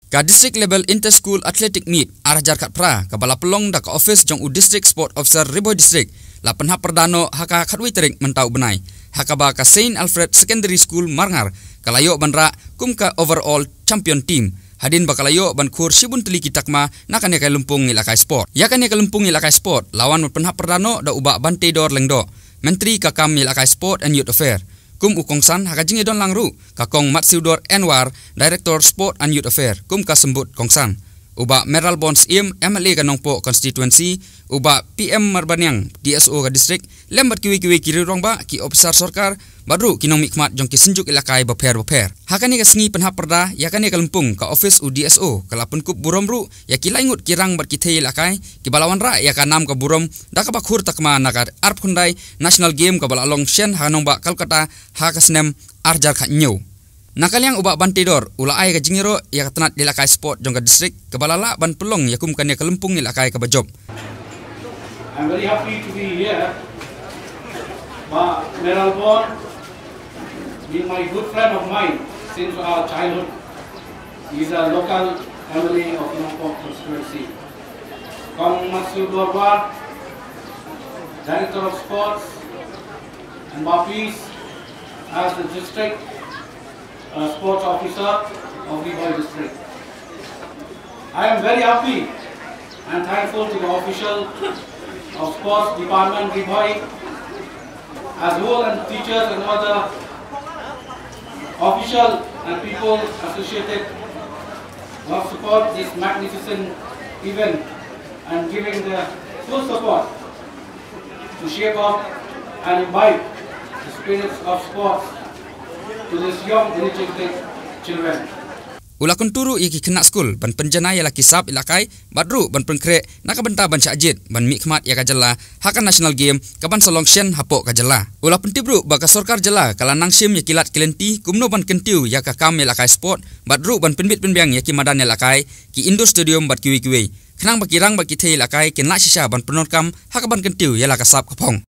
Ka district level inter-school athletic meet arah jarkat pra ka bala pelong dak office jong u district sport officer Bhoi district la penhap perdano haka khatwi terik mentau benai haka ba ka Saint Alfred secondary school Marngar kalayo banra kum ka overall champion team hadin bakalayo ban khur sibun teli kitakma nakane ka lumpung ilakai sport yakane ka lumpung ilakai sport lawan penhap perdano da ubak bante dor lengdo menteri ka kam ilakai sport and youth affair kum ukongsan haka jingi don langru ka kong Matsiudor Anwar director sport and youth affair kum ka sembut kongsan uba Meral Bonds im MLA ka nongpo constituency uba PM Marbanyang DSO ka district lembat kiwi kiri rongba ki officer sarkar badru kinong mikmat jong ki senjuk ilakai beper hakani ka sengi penhap perda yakani ka lempung ka office u DSO kalapun kup buromru ya ki laingut kirang bar ki thei ilakai ki balawan ra ya ka nam ka burom da ka bakhur takma nakar arp khundai national game ka balalong shen hanong ba Kolkata ha ka snem arjar kha nyau nakaliang ubak bantidor ulai ka jingiro ya ka tenat ilakai sport jong ka district ka balala ban pelong ya kum kan ya ka lempung ilakai ka bajob. I'm very happy to be here. Meral Bond being my good friend of mine since our childhood. He is a local MLA of Nongpok constituency. Kong Matsiudor director of sports, and Bapis as the district sports officer of the Bhoi district. I am very happy and thankful to the official of sports department of Bhoi as well and teachers and other official and people associated who have supported this magnificent event and giving the full support to shape up and imbibe the spirits of sports to this young energetic children. Ulakun turu iki kena skul ban penjana ya laki sab ilakai badru ban pengkre nakabenta ban syajid ban mikmat ya kajala hakan national game kaban solong shen hapok kajala ulakun tibru baka sorkar jala kala nangsim ya kilat kelenti kumno ban kentiu ya ka kam ilakai sport badru ban penbit penbiang ya ki madan ilakai ki Indo Stadium bat kiwi kenang bakirang baki thei ilakai ken la shisha ban penorkam hakaban kentiu ya la kasap kapong.